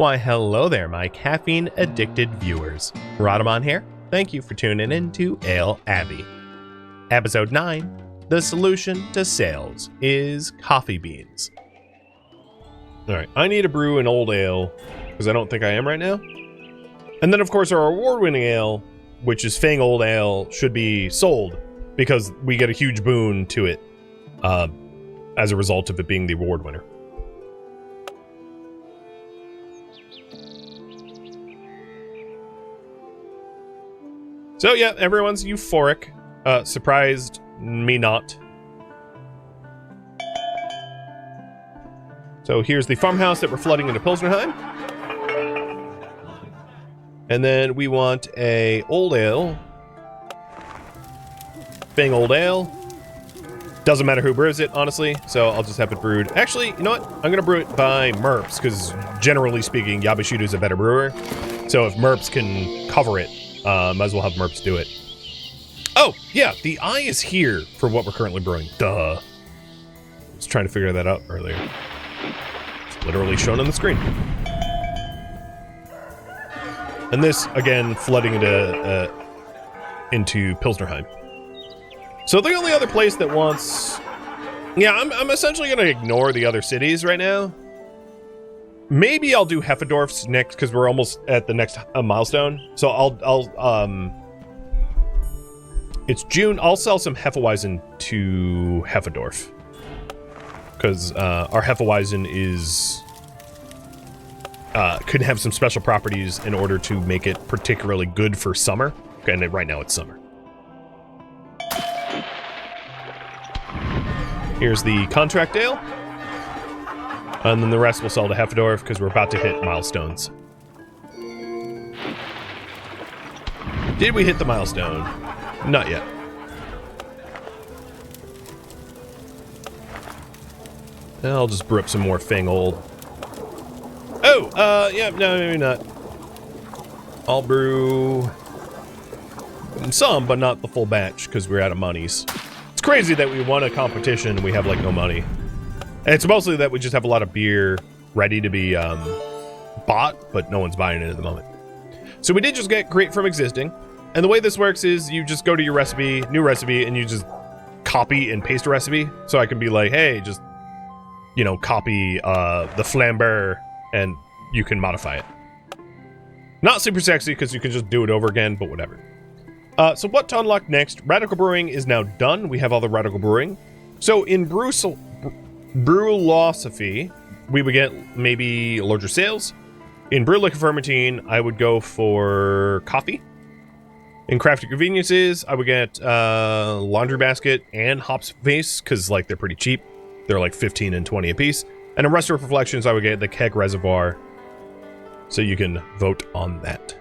Why, hello there, my caffeine-addicted viewers. Rhadamant here. Thank you for tuning in to Ale Abbey. Episode 9, the solution to sales is coffee beans. Alright, I need to brew an old ale, because I don't think I am right now. And then, of course, our award-winning ale, which is Fang Old Ale, should be sold, because we get a huge boon to it, as a result of it being the award winner. So yeah, everyone's euphoric. Surprised me not. So here's the farmhouse that we're flooding into Pilsnerheim. And then we want a old ale. Fang Old Ale. Doesn't matter who brews it, honestly, so I'll just have it brewed. Actually, you know what? I'm gonna brew it by Merps, because generally speaking, Yabashido is a better brewer. So if Merps can cover it, might as well have Merps do it. Oh, yeah, the eye is here for what we're currently brewing. Duh. I was trying to figure that out earlier. It's literally shown on the screen. And this, again, flooding into Pilsnerheim. So the only other place that wants... Yeah, I'm essentially going to ignore the other cities right now. Maybe I'll do Heffendorf's next, because we're almost at the next milestone. So it's June. I'll sell some Hefeweizen to Heffendorf. Because our Hefeweizen is... could have some special properties in order to make it particularly good for summer. Okay, and right now it's summer. Here's the contract ale. And then the rest we'll sell to Heffendorf because we're about to hit milestones. Did we hit the milestone? Not yet. I'll just brew up some more Fang Old. Oh, yeah, no, maybe not. I'll brew some, but not the full batch because we're out of monies. It's crazy that we won a competition and we have, like, no money. And it's mostly that we just have a lot of beer ready to be bought, but no one's buying it at the moment. So we did just get create from existing. And the way this works is you just go to your recipe, new recipe, and you just copy and paste a recipe. So I can be like, hey, just, you know, copy the flamber, and you can modify it. Not super sexy, because you can just do it over again, but whatever. So what to unlock next? Radical Brewing is now done. We have all the Radical Brewing. So in Brewlosophy, we would get maybe larger sales. In Brew Liquor Fermentine, I would go for coffee. In Crafty Conveniences, I would get Laundry Basket and Hops Vase, because like they're pretty cheap. They're like 15 and 20 a piece. And in Restorative Reflections, I would get the Keg Reservoir. So you can vote on that.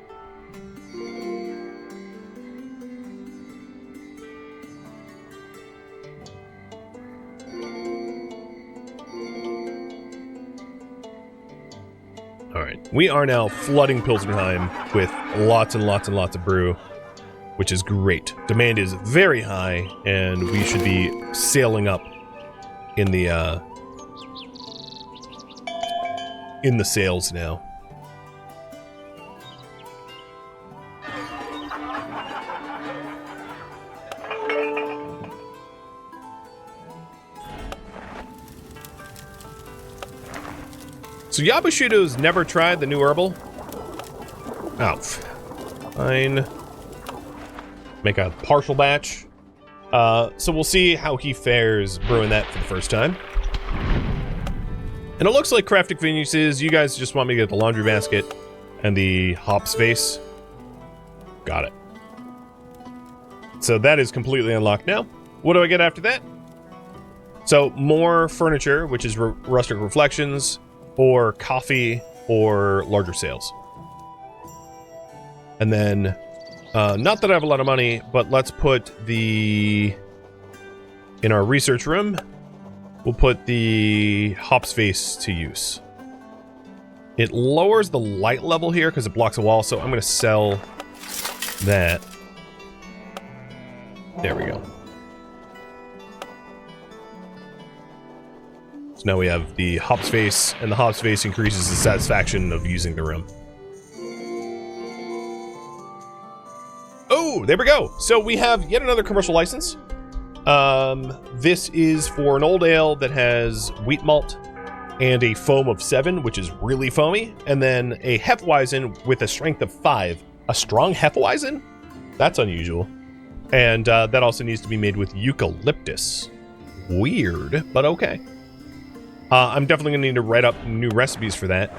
Alright, we are now flooding Pilsnerheim with lots and lots and lots of brew, which is great. Demand is very high, and we should be sailing up in the sales now. So Yabashido's never tried the new herbal. Oh, fine. Make a partial batch. So we'll see how he fares brewing that for the first time. And it looks like Crafty Conveniences, you guys just want me to get the Laundry Basket and the Hops Vase. Got it. So that is completely unlocked now. What do I get after that? So more furniture, which is Rustic Reflections, or coffee, or larger sales. And then, not that I have a lot of money, but let's put in our research room, we'll put the Hops Vase to use. It lowers the light level here because it blocks a wall, so I'm going to sell that. There we go. So now we have the hops face, and the hops face increases the satisfaction of using the rum. Oh, there we go. So we have yet another commercial license. This is for an old ale that has wheat malt and a foam of 7, which is really foamy, and then a Hefeweizen with a strength of 5. A strong Hefeweizen? That's unusual. And that also needs to be made with eucalyptus. Weird, but okay. I'm definitely going to need to write up new recipes for that.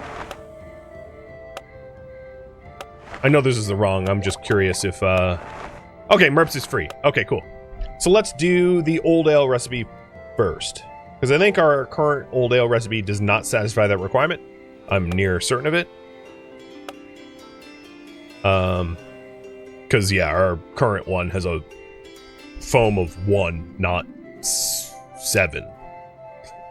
I know this is the wrong, I'm just curious if... Okay, Merps is free. Okay, cool. So let's do the old ale recipe first. Because I think our current old ale recipe does not satisfy that requirement. I'm near certain of it. Because, yeah, our current one has a foam of 1, not 7.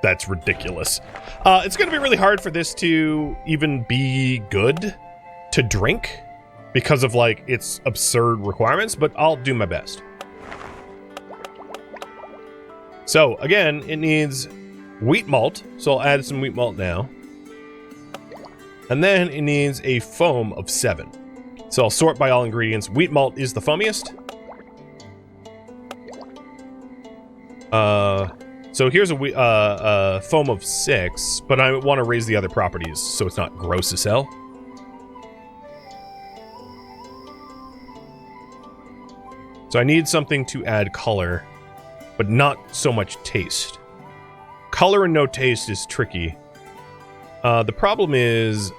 That's ridiculous. It's going to be really hard for this to even be good to drink because of, like, its absurd requirements, but I'll do my best. So, again, it needs wheat malt, so I'll add some wheat malt now. And then it needs a foam of 7. So I'll sort by all ingredients. Wheat malt is the foamiest. So here's a foam of 6, but I want to raise the other properties so it's not gross as hell. So I need something to add color, but not so much taste. Color and no taste is tricky. The problem is...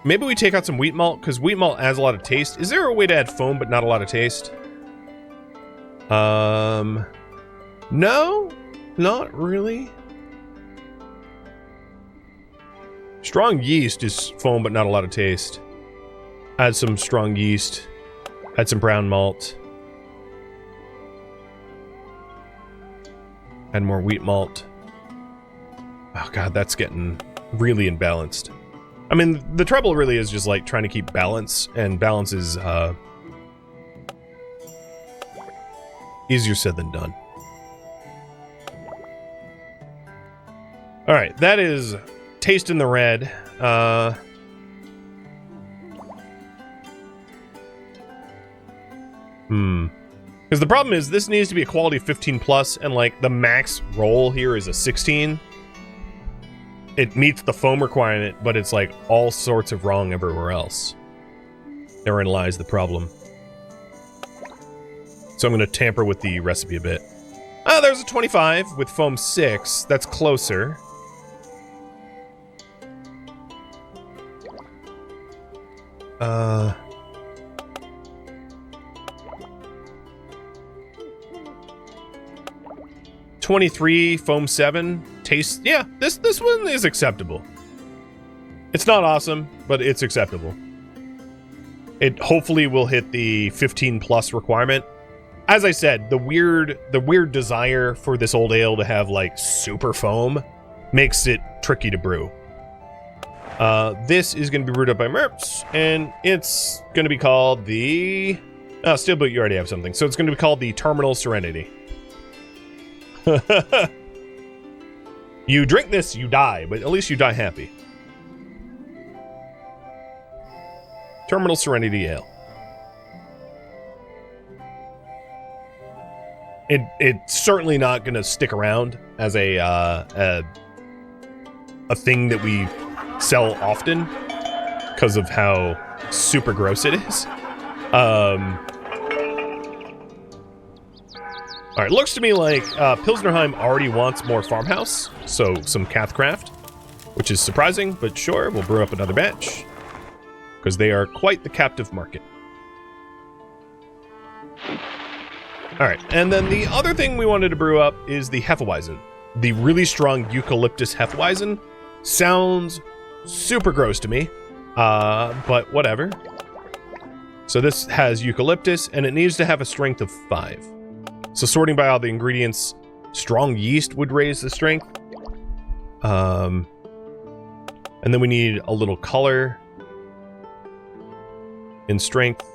Maybe we take out some wheat malt, because wheat malt adds a lot of taste. Is there a way to add foam, but not a lot of taste? No, not really. Strong yeast is foam, but not a lot of taste. Add some strong yeast. Add some brown malt. Add more wheat malt. Oh god, that's getting really imbalanced. I mean, the trouble really is just like trying to keep balance, and balance is easier said than done. Alright, that is taste in the red. Because the problem is this needs to be a quality of 15 plus, and like the max roll here is a 16. It meets the foam requirement, but it's like all sorts of wrong everywhere else. Therein lies the problem. So I'm going to tamper with the recipe a bit. Ah, there's a 25 with foam 6. That's closer. Uh... 23 foam 7 taste. Yeah, this one is acceptable. It's not awesome, but it's acceptable. It hopefully will hit the 15 plus requirement. As I said, the weird desire for this old ale to have like super foam makes it tricky to brew. This is going to be brewed up by Merps, and it's going to be called the... Oh, Steelboot, you already have something. So it's going to be called the Terminal Serenity. You drink this, you die, but at least you die happy. Terminal Serenity Ale. It's certainly not going to stick around as a thing that we sell often because of how super gross it is. Alright, looks to me like Pilsnerheim already wants more farmhouse, so some Cathcraft, which is surprising, but sure, we'll brew up another batch, because they are quite the captive market. Alright, and then the other thing we wanted to brew up is the Hefeweizen. The really strong eucalyptus Hefeweizen sounds super gross to me, but whatever. So this has eucalyptus, and it needs to have a strength of 5. So sorting by all the ingredients, strong yeast would raise the strength. And then we need a little color in strength.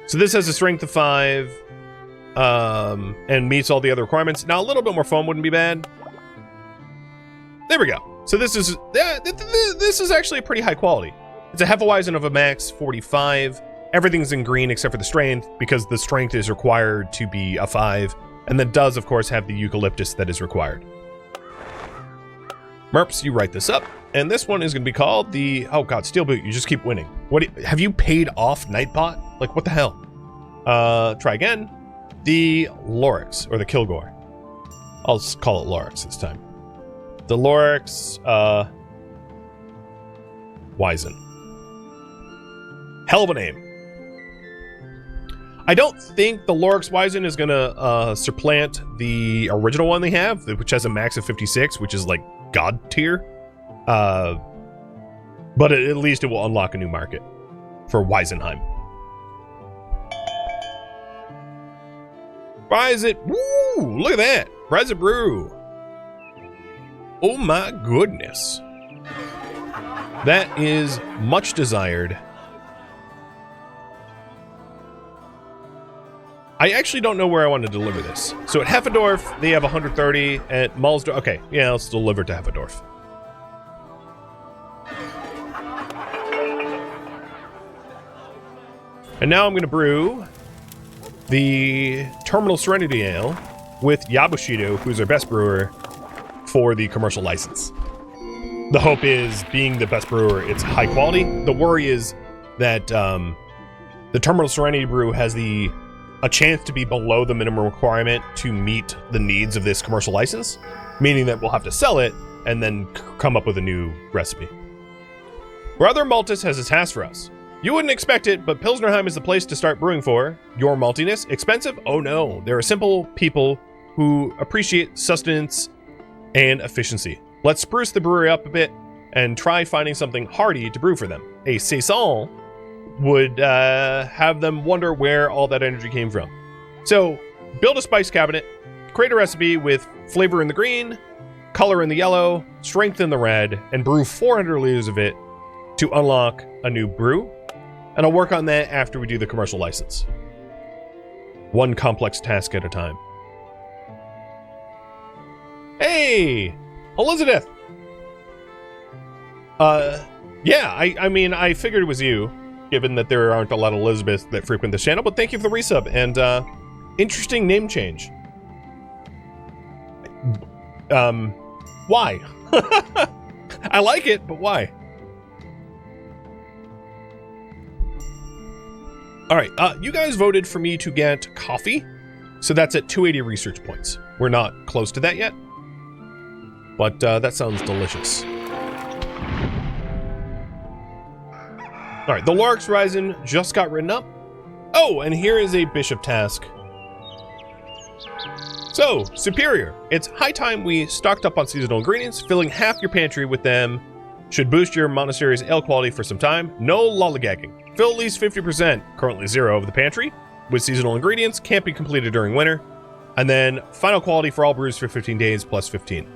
So this has a strength of 5. and meets all the other requirements. Now, a little bit more foam wouldn't be bad. There we go. So this is actually pretty high quality. It's a Hefeweizen of a max 45. Everything's in green except for the strength, because the strength is required to be a 5, and then does, of course, have the eucalyptus that is required. Merps, you write this up, and this one is going to be called the... Oh god, Steel Boot, you just keep winning. Have you paid off Nightbot? Like, what the hell? Try again. The Lorix, or the Kilgore. I'll just call it Lorix this time. The Lorix, Weizen. Hell of a name. I don't think the Lorix Weizen is gonna supplant the original one they have, which has a max of 56, which is like god tier. But at least it will unlock a new market for Weizenheim. Rise it! Woo! Look at that! Rise it brew! Oh my goodness. That is much desired. I actually don't know where I want to deliver this. So at Heffendorf, they have 130. At Malsdorf, okay, yeah, let's deliver to Heffendorf. And now I'm going to brew the Terminal Serenity Ale with Yabushido, who's our best brewer, for the commercial license. The hope is, being the best brewer, it's high quality. The worry is that the Terminal Serenity brew has a chance to be below the minimum requirement to meet the needs of this commercial license, meaning that we'll have to sell it and then come up with a new recipe. Brother Maltus has a task for us. You wouldn't expect it, but Pilsnerheim is the place to start brewing for. Your maltiness? Expensive? Oh no. There are simple people who appreciate sustenance and efficiency. Let's spruce the brewery up a bit and try finding something hearty to brew for them. A Saison would have them wonder where all that energy came from. So, build a spice cabinet, create a recipe with flavor in the green, color in the yellow, strength in the red, and brew 400 liters of it to unlock a new brew. And I'll work on that after we do the commercial license. One complex task at a time. Hey! Elizabeth! Yeah, I mean, I figured it was you, given that there aren't a lot of Elizabeths that frequent this channel, but thank you for the resub, and, interesting name change. Why? I like it, but why? Alright, you guys voted for me to get coffee, so that's at 280 research points. We're not close to that yet, but that sounds delicious. Alright, the Lorix Ryzen just got written up. Oh, and here is a bishop task. So, Superior, it's high time we stocked up on seasonal ingredients. Filling half your pantry with them should boost your monastery's ale quality for some time. No lollygagging. Fill at least 50%, currently 0 of the pantry, with seasonal ingredients. Can't be completed during winter. And then, final quality for all brews for 15 days plus 15.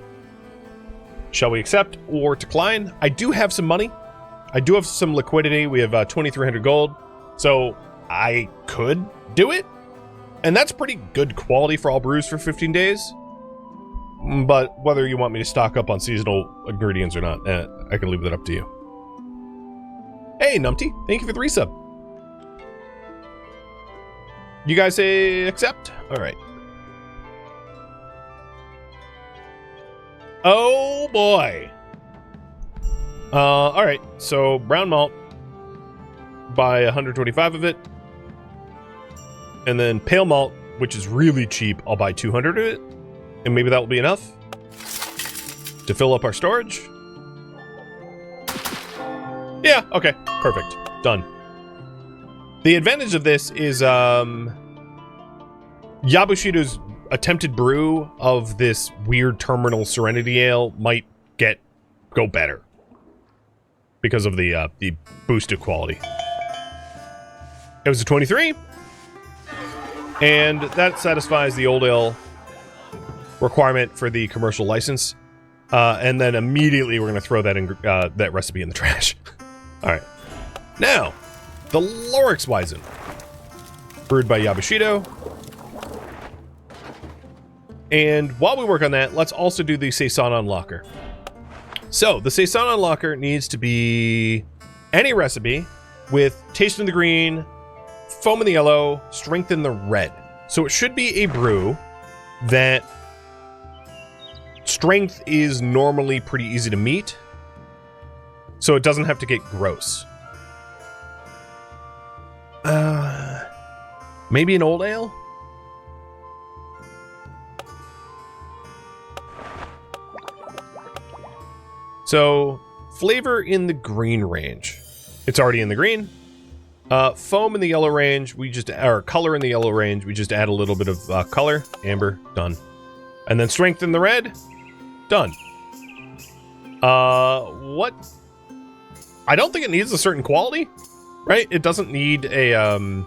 Shall we accept or decline? I do have some money. I do have some liquidity. We have 2,300 gold. So, I could do it. And that's pretty good quality for all brews for 15 days. But whether you want me to stock up on seasonal ingredients or not, I can leave that up to you. Hey, Numpty. Thank you for the resub. You guys say accept? Alright. Oh, boy. Alright. So, brown malt. Buy 125 of it. And then pale malt, which is really cheap, I'll buy 200 of it. And maybe that will be enough to fill up our storage. Yeah, okay. Perfect. Done. The advantage of this is Yabushido's attempted brew of this weird Terminal Serenity Ale might go better because of the boosted quality. It was a 23. And that satisfies the old ale requirement for the commercial license. And then immediately we're going to throw that recipe in the trash. All right. Now, the Lorix Weizen. Brewed by Yabushido. And while we work on that, let's also do the Saison unlocker. So the Saison unlocker needs to be any recipe with taste in the green, foam in the yellow, strength in the red. So it should be a brew that strength is normally pretty easy to meet, so it doesn't have to get gross. Maybe an old ale? So, flavor in the green range. It's already in the green. Foam in the yellow range, or color in the yellow range, we just add a little bit of color. Amber, done. And then strength in the red, done. What? I don't think it needs a certain quality, right? It doesn't need a,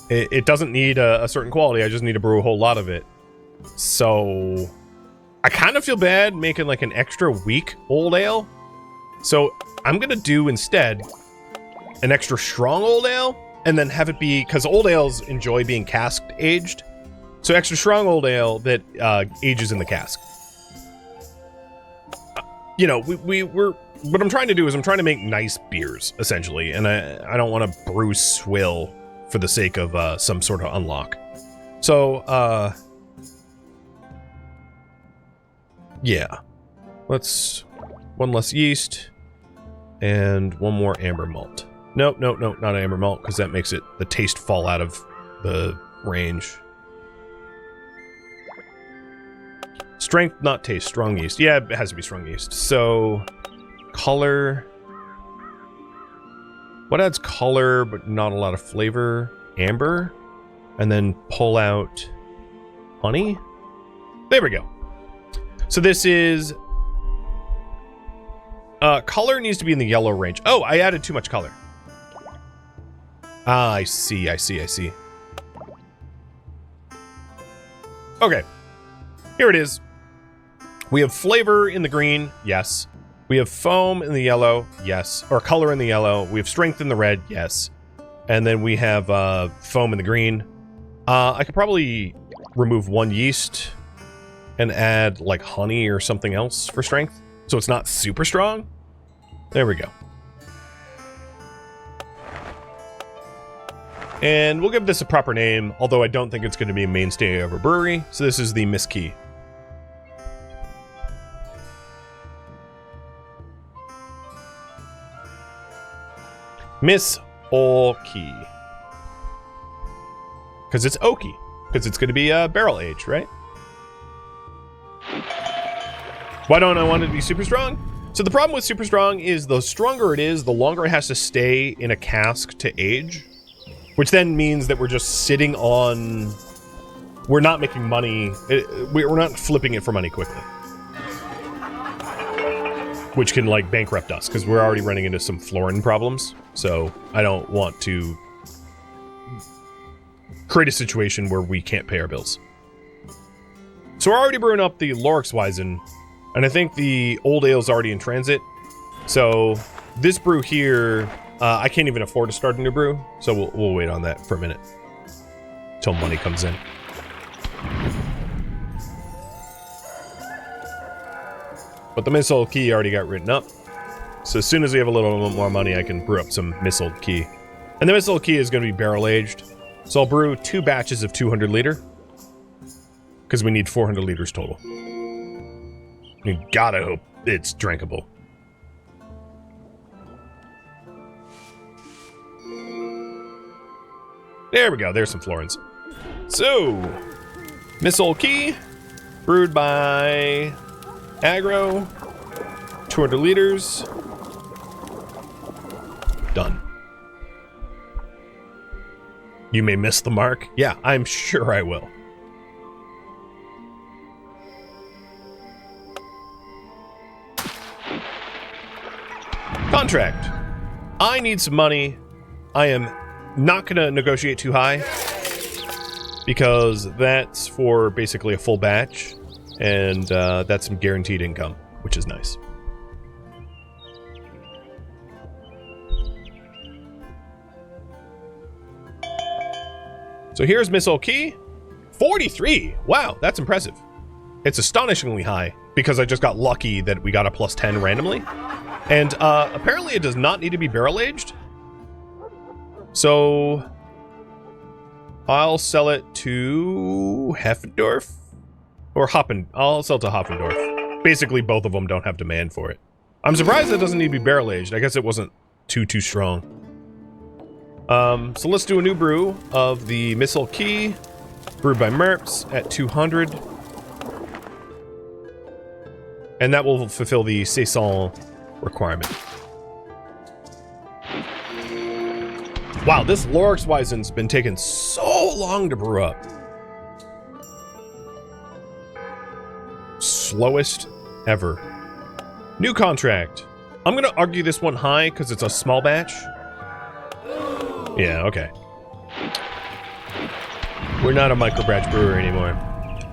it doesn't need a certain quality. I just need to brew a whole lot of it. So, I kind of feel bad making like an extra weak old ale. So, I'm gonna do instead an extra strong old ale, and then have it be, because old ales enjoy being cask aged, so extra strong old ale that ages in the cask. You know, we're what I'm trying to do is I'm trying to make nice beers, essentially, and I don't want to brew swill for the sake of some sort of unlock. So, yeah. Let's... one less yeast, and one more amber malt. Nope, not amber malt, because that makes it the taste fall out of the range. Strength, not taste. Strong yeast. Yeah, it has to be strong yeast. So, color. What adds color, but not a lot of flavor? Amber. And then pull out honey. There we go. So this is... color needs to be in the yellow range. Oh, I added too much color. Ah, I see. Okay. Here it is. We have flavor in the green, yes. We have foam in the yellow, yes. Or color in the yellow. We have strength in the red, yes. And then we have foam in the green. I could probably remove one yeast and add like honey or something else for strength, so it's not super strong. There we go. And we'll give this a proper name, although I don't think it's going to be a mainstay of a brewery. So this is the Miss Key. Miss Oaky. Because it's oaky. Because it's going to be barrel aged, right? Why don't I want it to be super strong? So the problem with super strong is the stronger it is, the longer it has to stay in a cask to age. Which then means that we're just sitting on... We're not making money. We're not flipping it for money quickly. Which can, like, bankrupt us, because we're already running into some florin problems. So I don't want to create a situation where we can't pay our bills. So we're already brewing up the Lorixweizen, and I think the old ale's already in transit. So this brew here... I can't even afford to start a new brew, so we'll wait on that for a minute. Till money comes in. But the Missile Key already got written up. So as soon as we have a little more money, I can brew up some Missile Key. And the Missile Key is going to be barrel-aged. So I'll brew 2 batches of 200 liter. Because we need 400 liters total. You gotta hope it's drinkable. There we go, there's some florins. So, Missile Key, brewed by Agro, 200 liters. Done. You may miss the mark. Yeah, I'm sure I will. Contract. I need some money. I am not going to negotiate too high, because that's for basically a full batch, and that's some guaranteed income, which is nice. So here's Missile Key, 43! Wow, that's impressive. It's astonishingly high because I just got lucky that we got a plus 10 randomly. And apparently it does not need to be barrel aged. So I'll sell it to Heffendorf or Hoppen. I'll sell it to Hoppendorf. Basically, both of them don't have demand for it. I'm surprised it doesn't need to be barrel aged. I guess it wasn't too strong. So let's do a new brew of the Missile Key, brewed by Merps at 200. And that will fulfill the Saison requirement. Wow, this Lorixweizen's been taking so long to brew up. Slowest ever. New contract. I'm gonna argue this one high because it's a small batch. Yeah, okay. We're not a micro-batch brewer anymore.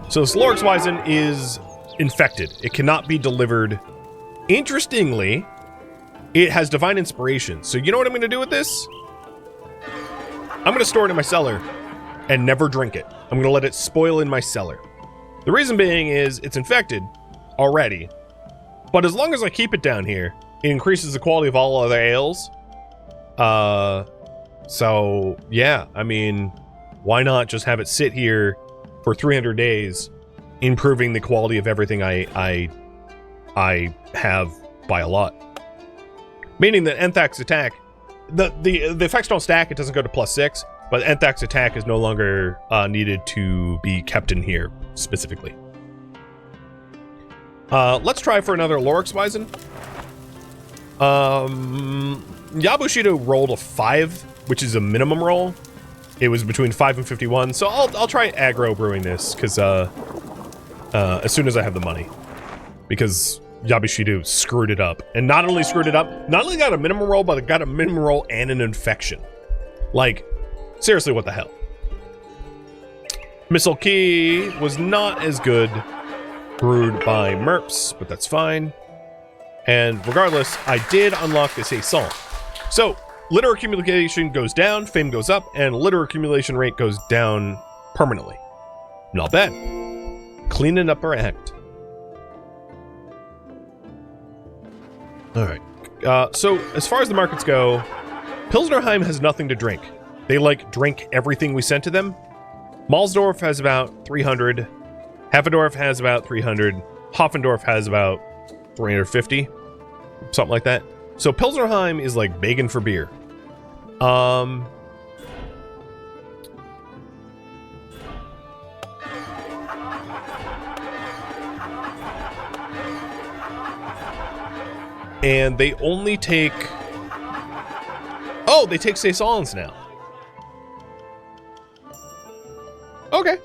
So this Lorixweizen is infected. It cannot be delivered. Interestingly, it has divine inspiration. So you know what I'm going to do with this? I'm going to store it in my cellar and never drink it. I'm going to let it spoil in my cellar. The reason being is it's infected already. But as long as I keep it down here, it increases the quality of all other ales. So yeah, I mean, why not just have it sit here for 300 days, improving the quality of everything I have by a lot. Meaning that Enthax attack, the effects don't stack, it doesn't go to +6, but Enthax attack is no longer needed to be kept in here specifically. Let's try for another Lorixweizen. Yabushido rolled a 5, which is a minimum roll. It was between 5 and 51, so I'll try aggro brewing this, because as soon as I have the money. Because Yabushido screwed it up. And not only screwed it up, not only got a minimum roll, but it got a minimum roll and an infection. Like, seriously, what the hell? Missile Key was not as good brewed by Merps, but that's fine. And regardless, I did unlock this Saison. So, litter accumulation goes down, fame goes up, and litter accumulation rate goes down permanently. Not bad. Cleaning up our act. Alright. So, as far as the markets go, Pilsnerheim has nothing to drink. They, drink everything we sent to them. Malsdorf has about 300. Heffendorf has about 300. Hoffendorf has about 350. Something like that. So, Pilsnerheim is, begging for beer. And they only take... Oh, they take Saisons now. Okay.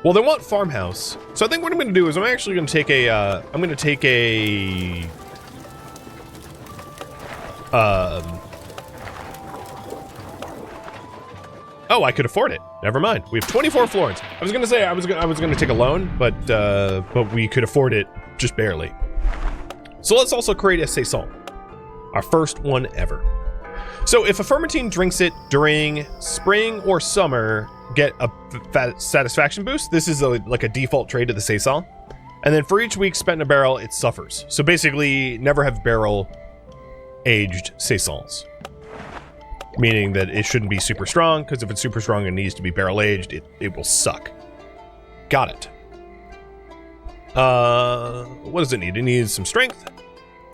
Well, they want farmhouse. So I think what I'm going to do is I'm actually going to take a... I'm going to take a... Oh, I could afford it. Never mind. We have 24 florins. I was going to say I was going to take a loan, but we could afford it just barely. So let's also create a Saison. Our first one ever. So if a fermentine drinks it during spring or summer, get a satisfaction boost. This is like a default trait of the Saison. And then for each week spent in a barrel, it suffers. So basically, never have barrel aged Saisons. Meaning that it shouldn't be super strong, because if it's super strong and needs to be barrel aged, it will suck. Got it. What does it need? It needs some strength,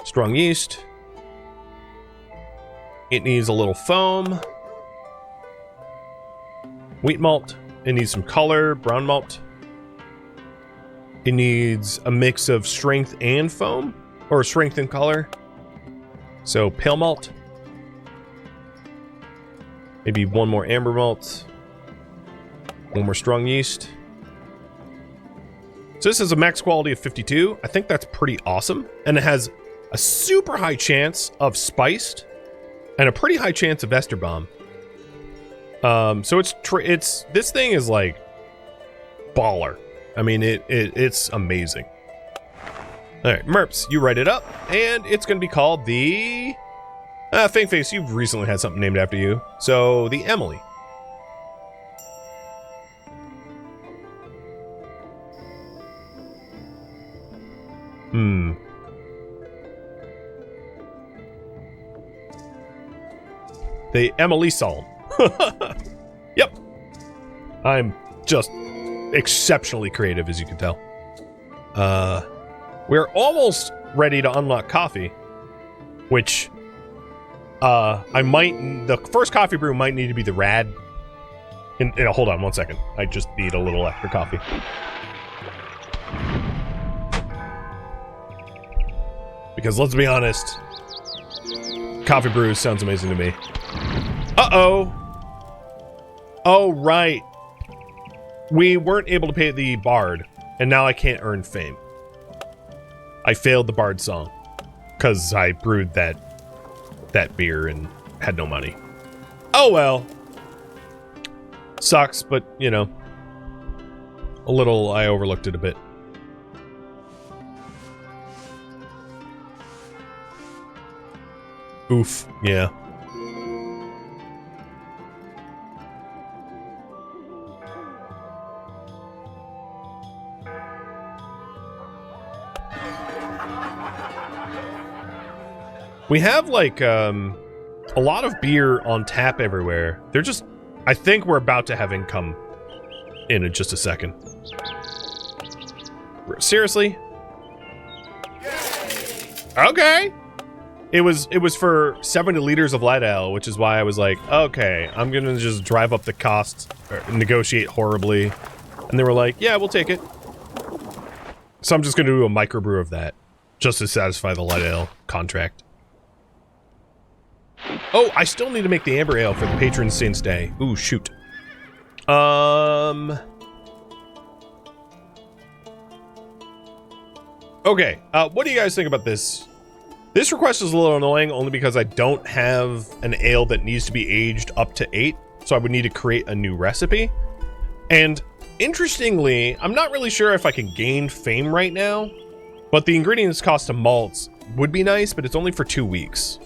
strong yeast. It needs a little foam, wheat malt. It needs some color, brown malt. It needs a mix of strength and foam, or strength and color. So pale malt. Maybe one more amber malt. One more strong yeast. So this is a max quality of 52. I think that's pretty awesome. And it has a super high chance of spiced and a pretty high chance of ester bomb. So it's this thing is like baller. I mean, it's amazing. All right, Merps, you write it up, and it's going to be called the Fankface. You've recently had something named after you, so the Emily. The Emily Psalm. Yep. I'm just exceptionally creative, as you can tell. We're almost ready to unlock coffee, which the first coffee brew might need to be the Rad. Hold on one second. I just need a little extra coffee. Because let's be honest, coffee brew sounds amazing to me. Uh-oh. Oh, right. We weren't able to pay the bard, and now I can't earn fame. I failed the bard song because I brewed that beer and had no money. Oh well. Sucks, but you know, I overlooked it a bit. Oof, yeah. We have, like, a lot of beer on tap everywhere. They're just... I think we're about to have income in just a second. Seriously? Okay! It was for 70 liters of light ale, which is why I was like, okay, I'm gonna just drive up the costs, or negotiate horribly. And they were like, yeah, we'll take it. So I'm just gonna do a microbrew of that, just to satisfy the light ale contract. Oh, I still need to make the amber ale for the patron saint's day. Ooh, shoot. Okay, what do you guys think about this? This request is a little annoying only because I don't have an ale that needs to be aged up to 8, so I would need to create a new recipe. And interestingly, I'm not really sure if I can gain fame right now, but the ingredients cost of malts would be nice, but it's only for 2 weeks.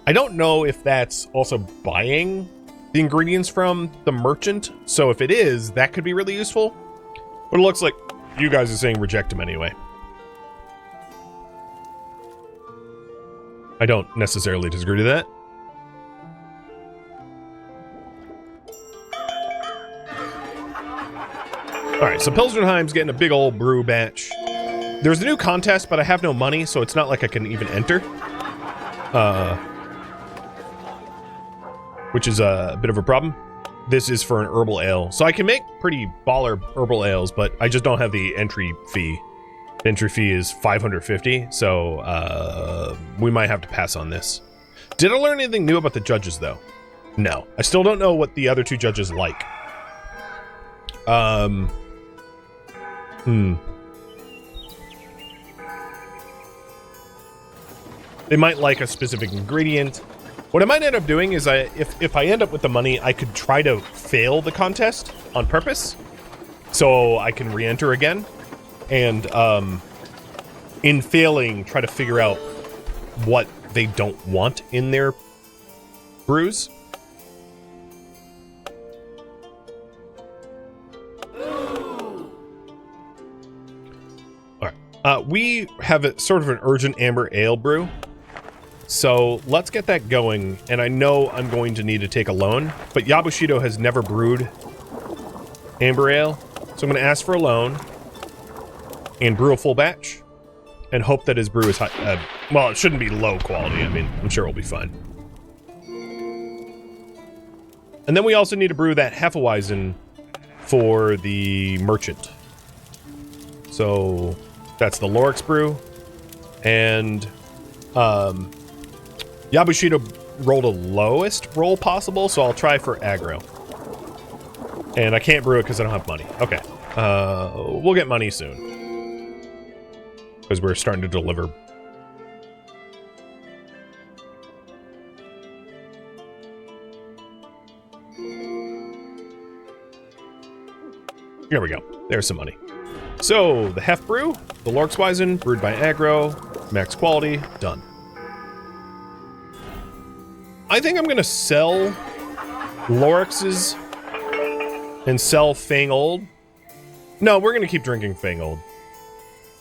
I don't know if that's also buying the ingredients from the merchant, so if it is, that could be really useful. But it looks like you guys are saying reject them anyway. I don't necessarily disagree to that. Alright, so Pilsenheim's getting a big old brew batch. There's a new contest, but I have no money, so it's not like I can even enter. Which is a bit of a problem. This is for an herbal ale. So I can make pretty baller herbal ales, but I just don't have the entry fee. The entry fee is $550, so we might have to pass on this. Did I learn anything new about the judges, though? No. I still don't know what the other two judges like. They might like a specific ingredient. What I might end up doing is if I end up with the money, I could try to fail the contest on purpose so I can re-enter again. And in failing, try to figure out what they don't want in their brews. All right. We have a sort of an urgent amber ale brew. So let's get that going, and I know I'm going to need to take a loan, but Yabushido has never brewed amber ale, so I'm going to ask for a loan and brew a full batch and hope that his brew is high. Well, it shouldn't be low quality. I mean, I'm sure it'll be fine. And then we also need to brew that Hefeweizen for the merchant. So that's the Lorix brew, and Yabushido rolled a lowest roll possible, so I'll try for aggro. And I can't brew it because I don't have money. Okay. We'll get money soon. Because we're starting to deliver. Here we go. There's some money. So, the Hef brew, the Lorixweizen, brewed by aggro, max quality, done. I think I'm gonna sell Lorix's and sell Fang Old. No, we're gonna keep drinking Fang Old.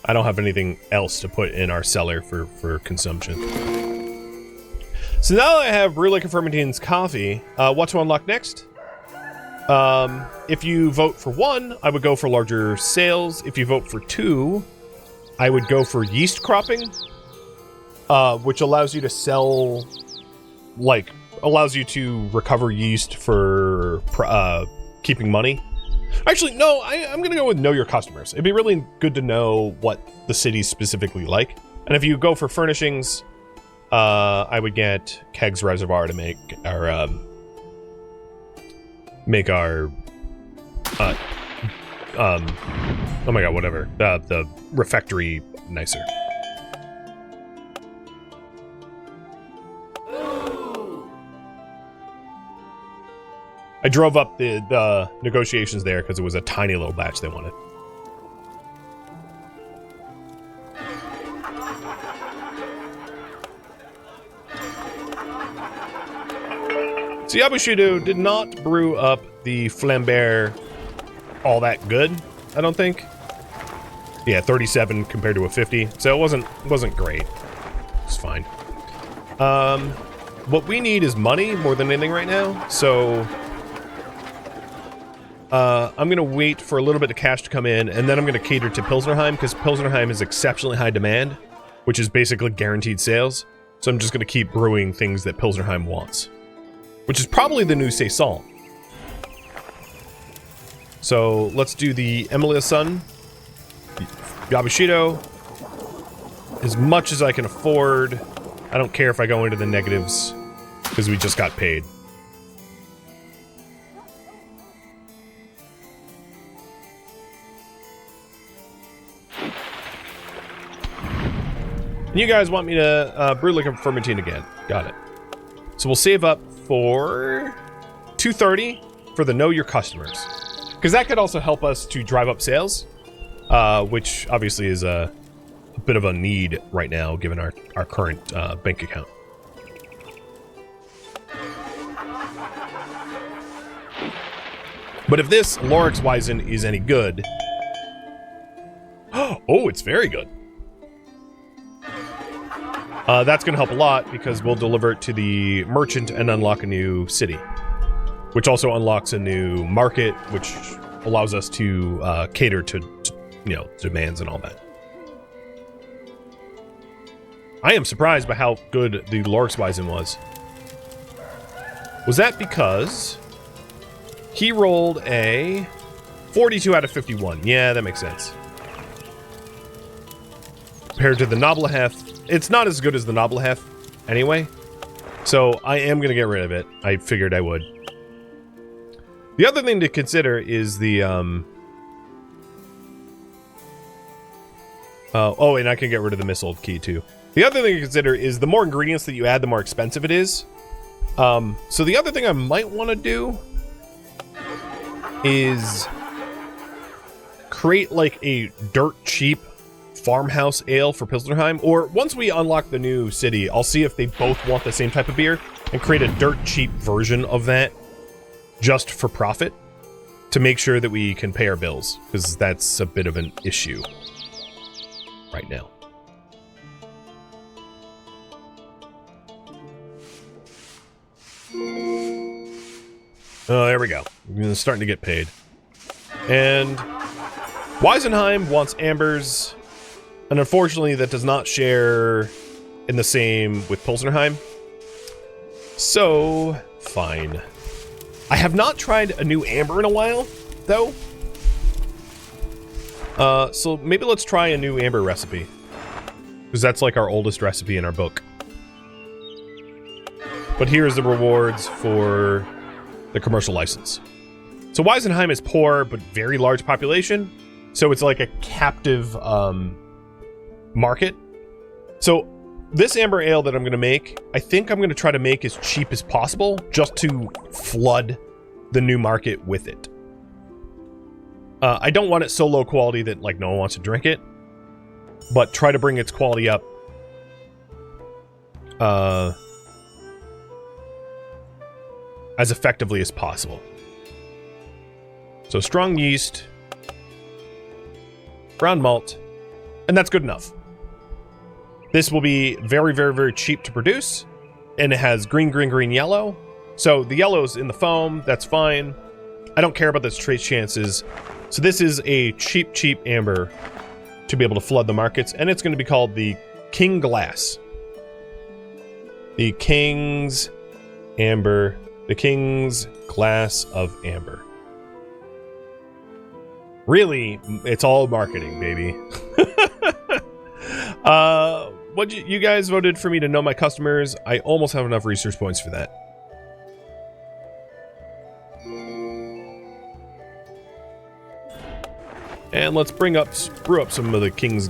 I don't have anything else to put in our cellar for consumption. So now that I have Brew Like a Fermentation's coffee, what to unlock next? If you vote for 1, I would go for larger sales. If you vote for 2, I would go for yeast cropping, which allows you to sell, like, allows you to recover yeast for keeping money. Actually, no, I'm going to go with know your customers. It'd be really good to know what the city's specifically like. And if you go for furnishings, I would get Keg's Reservoir to make our, oh my god, whatever, the refectory nicer. I drove up the negotiations there because it was a tiny little batch they wanted. So Yabushido did not brew up the Flambert all that good, I don't think. Yeah, 37 compared to a 50, so it wasn't great. It's fine. What we need is money more than anything right now, so I'm gonna wait for a little bit of cash to come in, and then I'm gonna cater to Pilsnerheim, because Pilsnerheim is exceptionally high demand, which is basically guaranteed sales. So I'm just gonna keep brewing things that Pilsnerheim wants, which is probably the new Saison. So let's do the Emilia Sun, Yabushido, as much as I can afford. I don't care if I go into the negatives, because we just got paid. You guys want me to brew like a fermentine again. Got it. So we'll save up for 230 for the know your customers, because that could also help us to drive up sales, which obviously is a bit of a need right now given our current bank account. But if this Lorixweisen is any good, oh, it's very good. That's going to help a lot, because we'll deliver it to the merchant and unlock a new city, which also unlocks a new market, which allows us to cater to, you know, demands and all that. I am surprised by how good the Lorixweisen was. Was that because he rolled a 42 out of 51? Yeah, that makes sense. Compared to the Nobelhef, it's not as good as the Nobelhef anyway, so I am going to get rid of it. I figured I would. The other thing to consider is the, oh, and I can get rid of the missile key too. The other thing to consider is the more ingredients that you add, the more expensive it is. So the other thing I might want to do is create like a dirt cheap farmhouse ale for Pilsnerheim, or once we unlock the new city, I'll see if they both want the same type of beer and create a dirt cheap version of that just for profit to make sure that we can pay our bills, because that's a bit of an issue right now. Oh, there we go. We're starting to get paid. And Weisenheim wants ambers, and unfortunately that does not share in the same with Pilsnerheim. So, fine. I have not tried a new amber in a while, though. So maybe let's try a new amber recipe, because that's like our oldest recipe in our book. But here's the rewards for the commercial license. So Weisenheim is poor, but very large population. So it's like a captive market. So this amber ale that I'm going to make, I think I'm going to try to make as cheap as possible, just to flood the new market with it. I don't want it so low quality that like no one wants to drink it, but try to bring its quality up as effectively as possible. So strong yeast, brown malt, and that's good enough. This will be very, very, very cheap to produce, and it has green, green, green, yellow. So the yellow's in the foam. That's fine. I don't care about the trace chances. So this is a cheap, cheap amber to be able to flood the markets, and it's going to be called the King Glass. The King's Amber. The King's Glass of Amber. Really, it's all marketing, baby. You guys voted for me to know my customers. I almost have enough research points for that. And let's brew up some of the King's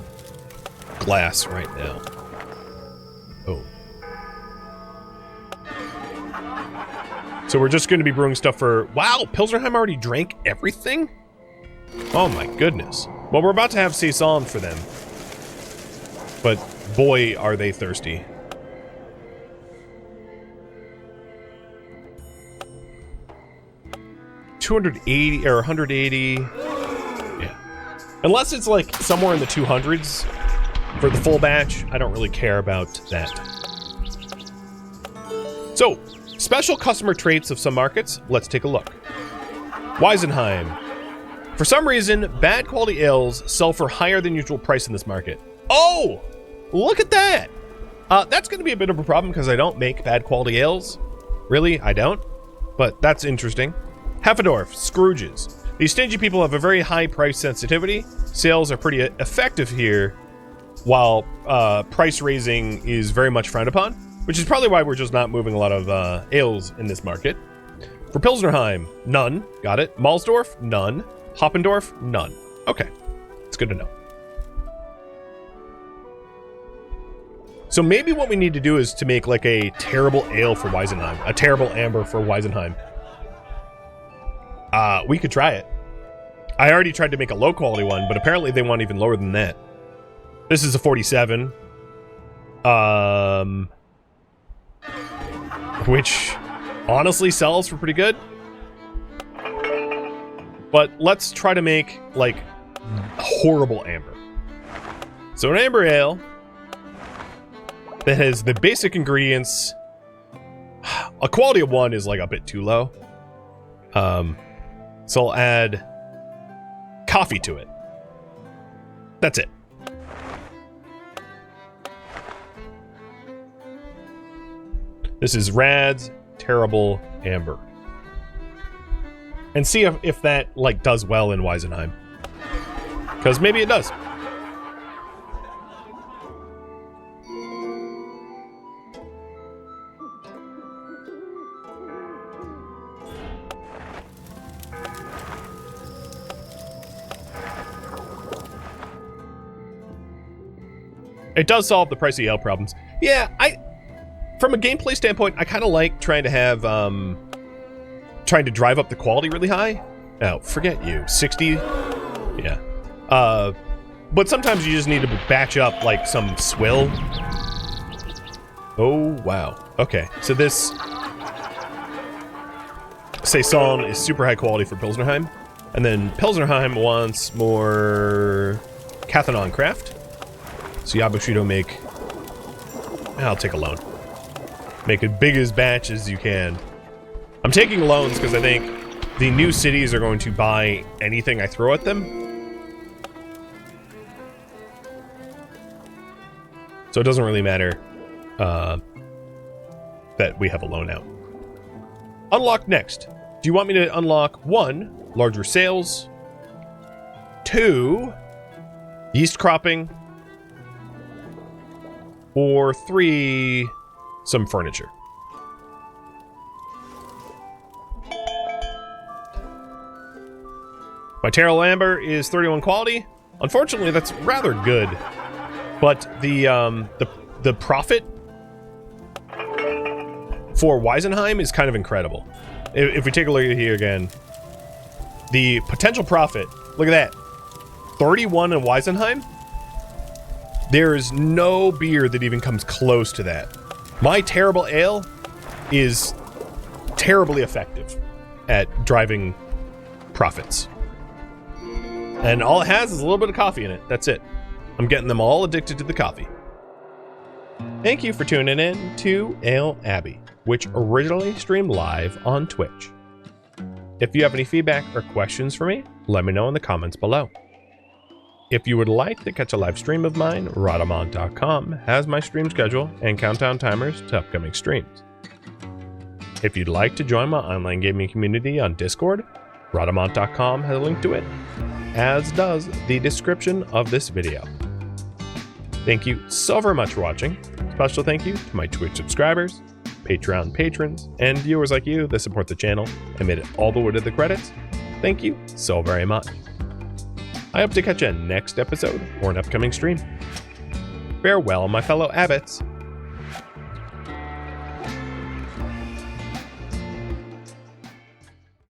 Glass right now. Oh. So we're just going to be brewing stuff for... Wow, Pilsnerheim already drank everything? Oh my goodness. Well, we're about to have Saison for them. But boy, are they thirsty. $280 or $180. Yeah. Unless it's like somewhere in the 200s for the full batch, I don't really care about that. So, special customer traits of some markets. Let's take a look. Weisenheim. For some reason, bad quality ales sell for higher than usual price in this market. Oh! Look at that! That's going to be a bit of a problem because I don't make bad quality ales. Really, I don't. But that's interesting. Heffendorf, Scrooges. These stingy people have a very high price sensitivity. Sales are pretty effective here, while price raising is very much frowned upon, which is probably why we're just not moving a lot of ales in this market. For Pilsnerheim, none. Got it. Malsdorf, none. Hoppendorf, none. Okay. It's good to know. So maybe what we need to do is to make like a terrible ale for Weisenheim. A terrible amber for Weisenheim. We could try it. I already tried to make a low quality one, but apparently they want even lower than that. This is a 47. Which honestly sells for pretty good. But let's try to make, like, horrible amber. So an amber ale that has the basic ingredients. A quality of 1 is, like, a bit too low. So I'll add coffee to it. That's it. This is Rad's Terrible Amber. And see if that, like, does well in Weisenheim. Because maybe it does. It does solve the pricey ale problems. Yeah, from a gameplay standpoint, I kind of like trying to have, trying to drive up the quality really high. Oh, forget you. 60? Yeah. But sometimes you just need to batch up, like, some swill. Oh, wow. Okay, so this Saison is super high quality for Pilsnerheim. And then Pilsnerheim wants more Cathanon craft. So Yabushido make... I'll take a loan. Make as big as batch as you can. I'm taking loans because I think the new cities are going to buy anything I throw at them. So it doesn't really matter that we have a loan out. Unlock next. Do you want me to unlock 1, larger sales, 2, yeast cropping, or 3, some furniture? My Terrible Amber is 31 quality. Unfortunately, that's rather good. But the profit for Weisenheim is kind of incredible. If we take a look at here again, the potential profit, look at that. 31 in Weisenheim? There is no beer that even comes close to that. My Terrible Ale is terribly effective at driving profits. And all it has is a little bit of coffee in it. That's it. I'm getting them all addicted to the coffee. Thank you for tuning in to Ale Abbey, which originally streamed live on Twitch. If you have any feedback or questions for me, let me know in the comments below. If you would like to catch a live stream of mine, Rhadamant.com has my stream schedule and countdown timers to upcoming streams. If you'd like to join my online gaming community on Discord, Rhadamant.com has a link to it, as does the description of this video. Thank you so very much for watching. Special thank you to my Twitch subscribers, Patreon patrons, and viewers like you that support the channel and made it all the way to the credits. Thank you so very much. I hope to catch you in next episode or an upcoming stream. Farewell, my fellow abbots.